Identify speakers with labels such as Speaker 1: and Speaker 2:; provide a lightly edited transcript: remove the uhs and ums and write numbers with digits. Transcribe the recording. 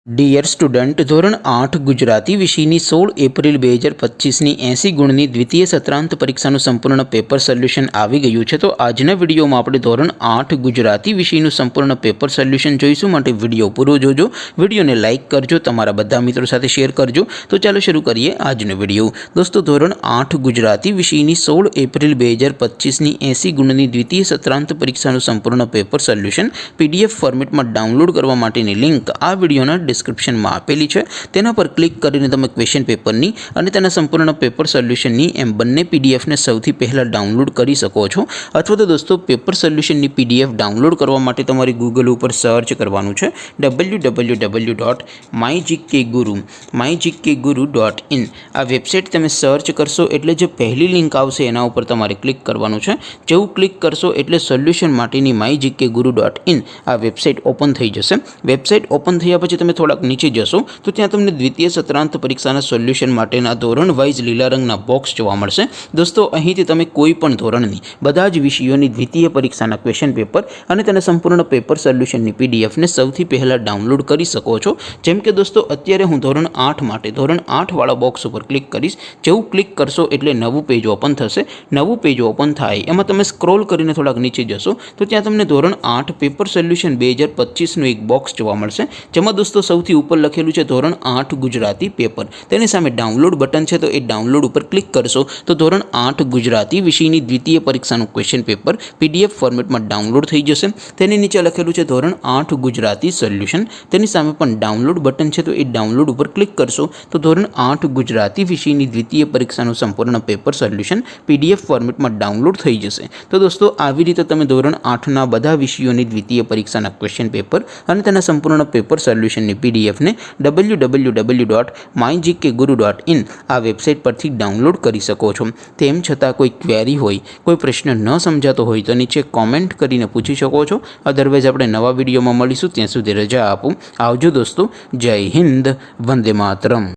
Speaker 1: Dear student, ધોરણ 8 ગુજરાતી વિષયની 16 April 2025ની 80 ગુણની દ્વિતીય સત્રાંત પરીક્ષાનું સંપૂર્ણ પેપર સોલ્યુશન આવી ગયું છે। તો આજના વિડીયોમાં આપણે ધોરણ 8 ગુજરાતી વિષયનું સંપૂર્ણ પેપર સોલ્યુશન જોઈશું। માટે વિડીયો પૂરો જોજો, વિડીયોને લાઇક કરજો, તમારા બધા મિત્રો સાથે શેર કરજો। તો ચાલો શરૂ કરીએ આજનો વિડીયો। દોસ્તો, ધોરણ 8 ગુજરાતી વિષયની 16 એપ્રિલ 2025ની 80 ગુણની દ્વિતીય સત્રાંત પરીક્ષાનું સંપૂર્ણ પેપર સોલ્યુશન PDF ફોર્મેટમાં ડાઉનલોડ કરવા માટેની લિંક આ વિડીયોના ડિસ્ક્રિપ્શનમાં આપેલી છે। તેના પર ક્લિક કરીને તમે ક્વેશ્ચન પેપરની અને તેના સંપૂર્ણ પેપર સોલ્યુશનની એમ બંને પીડીએફને સૌથી પહેલાં ડાઉનલોડ કરી શકો છો। અથવા તો દોસ્તો, પેપર સોલ્યુશનની PDF ડાઉનલોડ કરવા માટે તમારે ગૂગલ ઉપર સર્ચ કરવાનું છે www.mygkguru.in। આ વેબસાઇટ તમે સર્ચ કરશો એટલે જે પહેલી લિંક આવશે એના ઉપર તમારે ક્લિક કરવાનું છે। જેવું ક્લિક કરશો એટલે સોલ્યુશન માટેની mygkguru.in આ વેબસાઇટ ઓપન થઈ જશે। વેબસાઇટ ઓપન થયા પછી તમે થોડાક નીચે જશો તો ત્યાં તમને દ્વિતીય સત્રાંત પરીક્ષાના સોલ્યુશન માટેના ધોરણ વાઇઝ લીલા રંગના બોક્સ જોવા મળશે। દોસ્તો, અહીંથી તમે કોઈ પણ ધોરણની બધા જ વિષયોની દ્વિતીય પરીક્ષાના ક્વેશ્ચન પેપર અને તેના સંપૂર્ણ પેપર સોલ્યુશનની પીડીએફને સૌથી પહેલાં ડાઉનલોડ કરી શકો છો। જેમ કે દોસ્તો, અત્યારે હું ધોરણ 8 માટે ધોરણ 8 વાળા બોક્સ ઉપર ક્લિક કરીશ। જેવું ક્લિક કરશો એટલે નવું પેજ ઓપન થશે। નવું પેજ ઓપન થાય એમાં તમે સ્ક્રોલ કરીને થોડાક નીચે જશો તો ત્યાં તમને ધોરણ 8 પેપર સોલ્યુશન 2025નું એક બોક્સ જોવા મળશે। જેમાં દોસ્તો સૌથી ઉપર લખેલું છે ધોરણ 8 ગુજરાતી પેપર। તેની સામે ડાઉનલોડ બટન છે, તો એ ડાઉનલોડ ઉપર ક્લિક કરશો તો ધોરણ 8 ગુજરાતી વિષયની દ્વિતીય પરીક્ષાનું ક્વેશ્ચન પેપર PDF ફોર્મેટમાં ડાઉનલોડ થઈ જશે। તેની નીચે લખેલું છે ધોરણ 8 ગુજરાતી સોલ્યુશન। તેની સામે પણ ડાઉનલોડ બટન છે, તો એ ડાઉનલોડ ઉપર ક્લિક કરશો તો ધોરણ 8 ગુજરાતી વિષયની દ્વિતીય પરીક્ષાનું સંપૂર્ણ પેપર સોલ્યુશન PDF ફોર્મેટમાં ડાઉનલોડ થઈ જશે। તો દોસ્તો, આવી રીતે તમે ધોરણ 8ના બધા વિષયોની દ્વિતીય પરીક્ષાના ક્વેશ્ચન પેપર અને તેના સંપૂર્ણ પેપર સોલ્યુશનની પીડીએફને www.mygkguru.in આ વેબસાઇટ પરથી ડાઉનલોડ કરી શકો છો। તેમ છતાં કોઈ ક્વેરી હોય, કોઈ પ્રશ્ન ન સમજાતો હોય તો નીચે કોમેન્ટ કરીને પૂછી શકો છો। અધરવાઇઝ આપણે નવા વિડીયોમાં મળીશું, ત્યાં સુધી રજા આપું। આવજો દોસ્તો, જય હિન્દ, વંદે માતરમ।